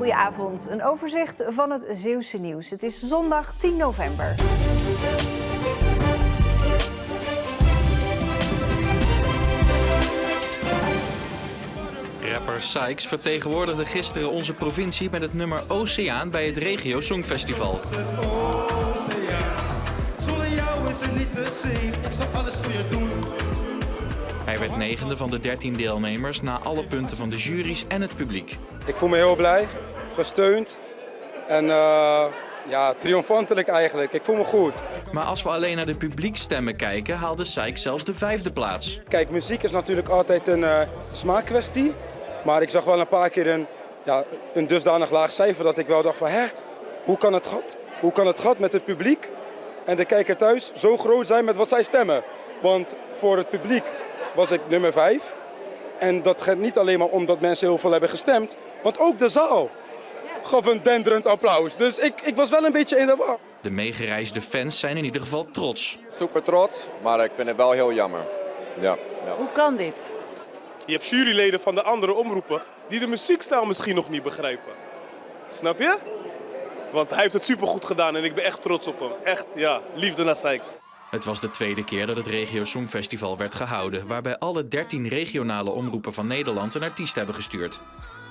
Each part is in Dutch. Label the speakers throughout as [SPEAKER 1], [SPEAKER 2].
[SPEAKER 1] Goedenavond, een overzicht van het Zeeuwse nieuws. Het is zondag 10 november.
[SPEAKER 2] Rapper Sykes vertegenwoordigde gisteren onze provincie met het nummer Oceaan bij het Regio Songfestival. Hij werd negende van de 13 deelnemers na alle punten van de juries en het publiek.
[SPEAKER 3] Ik voel me heel blij, gesteund en triomfantelijk eigenlijk. Ik voel me goed.
[SPEAKER 2] Maar als we alleen naar de publiekstemmen kijken, haalde Sykes zelfs de 5e plaats.
[SPEAKER 3] Kijk, muziek is natuurlijk altijd een smaakkwestie. Maar ik zag wel een paar keer een dusdanig laag cijfer dat ik wel dacht van hoe kan het gat met het publiek en de kijker thuis zo groot zijn met wat zij stemmen? Want voor het publiek was ik nummer 5. En dat gaat niet alleen maar omdat mensen heel veel hebben gestemd, want ook de zaal gaf een denderend applaus. Dus ik was wel een beetje in de war.
[SPEAKER 2] De meegereisde fans zijn in ieder geval trots.
[SPEAKER 4] Super trots, maar ik vind het wel heel jammer. Ja.
[SPEAKER 1] Hoe kan dit?
[SPEAKER 5] Je hebt juryleden van de andere omroepen die de muziekstijl misschien nog niet begrijpen. Snap je? Want hij heeft het supergoed gedaan en ik ben echt trots op hem. Echt, liefde naar Sykes.
[SPEAKER 2] Het was de 2e keer dat het Regio Songfestival werd gehouden, waarbij alle 13 regionale omroepen van Nederland een artiest hebben gestuurd.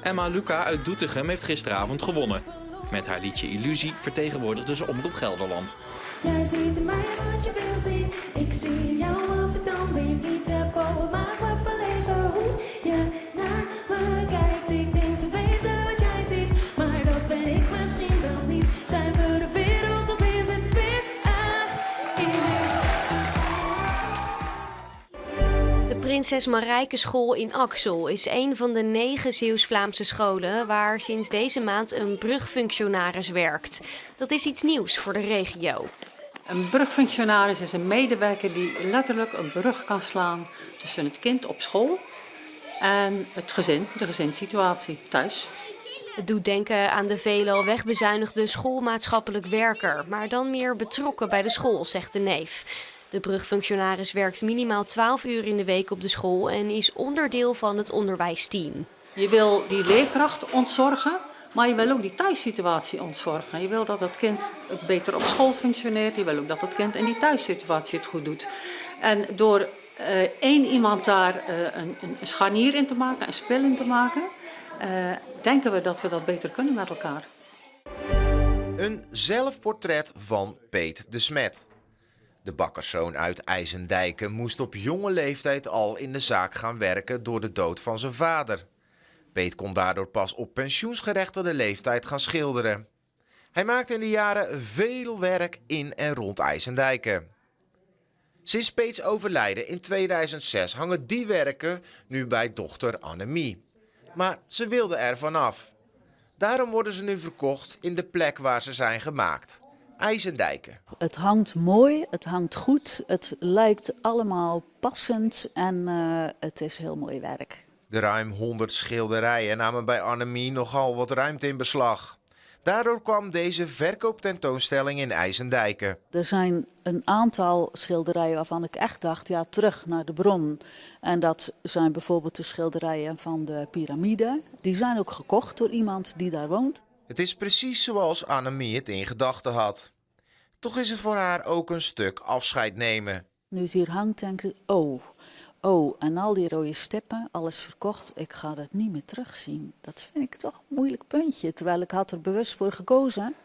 [SPEAKER 2] Emma Luca uit Doetinchem heeft gisteravond gewonnen. Met haar liedje Illusie vertegenwoordigde ze Omroep Gelderland.
[SPEAKER 6] Jij ziet in mij wat je wil zien. Ik zie jou op de dam, ben je niet hebben. Maak me verlegen hoe je naar me kijkt. Ik denk te weten wat jij ziet, maar dat ben ik misschien wel niet. Zijn we de wereld of is het weer
[SPEAKER 7] De Prinses Marijke School in Axel is een van de 9 Zeeuws-Vlaamse scholen waar sinds deze maand een brugfunctionaris werkt. Dat is iets nieuws voor de regio.
[SPEAKER 8] Een brugfunctionaris is een medewerker die letterlijk een brug kan slaan tussen het kind op school en het gezin, de gezinssituatie thuis.
[SPEAKER 7] Het doet denken aan de veelal wegbezuinigde schoolmaatschappelijk werker, maar dan meer betrokken bij de school, zegt de neef. De brugfunctionaris werkt minimaal 12 uur in de week op de school en is onderdeel van het onderwijsteam.
[SPEAKER 8] Je wil die leerkracht ontzorgen, maar je wil ook die thuissituatie ontzorgen. Je wil dat het kind beter op school functioneert, je wil ook dat het kind in die thuissituatie het goed doet. En door één iemand daar een scharnier in te maken, een spil in te maken, denken we dat we dat beter kunnen met elkaar.
[SPEAKER 9] Een zelfportret van Peet de Smet. De bakkerszoon uit IJsendijken moest op jonge leeftijd al in de zaak gaan werken door de dood van zijn vader. Peet kon daardoor pas op pensioensgerechtigde leeftijd gaan schilderen. Hij maakte in de jaren veel werk in en rond IJsendijken. Sinds Peets overlijden in 2006 hangen die werken nu bij dochter Annemie. Maar ze wilde er vanaf. Daarom worden ze nu verkocht in de plek waar ze zijn gemaakt. IJsendijken.
[SPEAKER 10] Het hangt mooi, het hangt goed, het lijkt allemaal passend en het is heel mooi werk.
[SPEAKER 9] De ruim 100 schilderijen namen bij Annemie nogal wat ruimte in beslag. Daardoor kwam deze verkooptentoonstelling in IJsendijken.
[SPEAKER 10] Er zijn een aantal schilderijen waarvan ik echt dacht, terug naar de bron. En dat zijn bijvoorbeeld de schilderijen van de piramide. Die zijn ook gekocht door iemand die daar woont.
[SPEAKER 9] Het is precies zoals Annemie het in gedachten had. Toch is het voor haar ook een stuk afscheid nemen.
[SPEAKER 10] Nu het hier hangt, denk ik, en al die rode stippen, alles verkocht, ik ga dat niet meer terugzien. Dat vind ik toch een moeilijk puntje, terwijl ik had er bewust voor gekozen.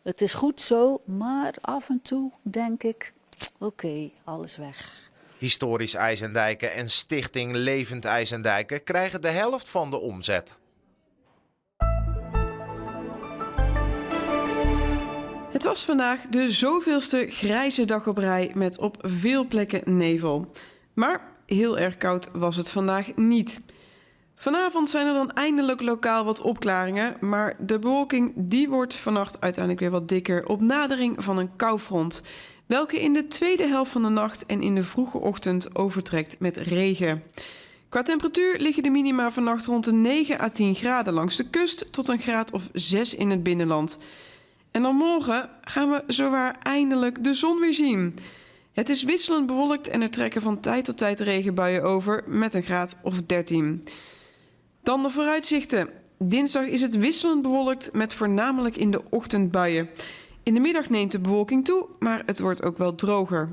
[SPEAKER 10] Het is goed zo, maar af en toe denk ik, oké, alles weg.
[SPEAKER 9] Historisch IJsendijken en Stichting Levend IJsendijken krijgen de helft van de omzet.
[SPEAKER 11] Het was vandaag de zoveelste grijze dag op rij met op veel plekken nevel. Maar heel erg koud was het vandaag niet. Vanavond zijn er dan eindelijk lokaal wat opklaringen, maar de bewolking die wordt vannacht uiteindelijk weer wat dikker op nadering van een koufront, welke in de tweede helft van de nacht en in de vroege ochtend overtrekt met regen. Qua temperatuur liggen de minima vannacht rond de 9 à 10 graden langs de kust tot een graad of 6 in het binnenland. En dan morgen gaan we zowaar eindelijk de zon weer zien. Het is wisselend bewolkt en er trekken van tijd tot tijd regenbuien over met een graad of 13. Dan de vooruitzichten. Dinsdag is het wisselend bewolkt met voornamelijk in de ochtend buien. In de middag neemt de bewolking toe, maar het wordt ook wel droger.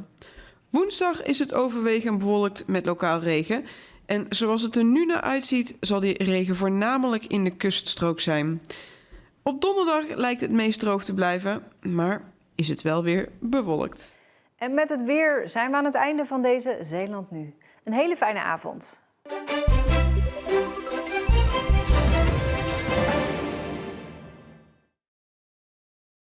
[SPEAKER 11] Woensdag is het overwegend bewolkt met lokaal regen. En zoals het er nu naar uitziet, zal die regen voornamelijk in de kuststrook zijn. Op donderdag lijkt het meest droog te blijven, maar is het wel weer bewolkt.
[SPEAKER 1] En met het weer zijn we aan het einde van deze Zeeland Nu. Een hele fijne avond.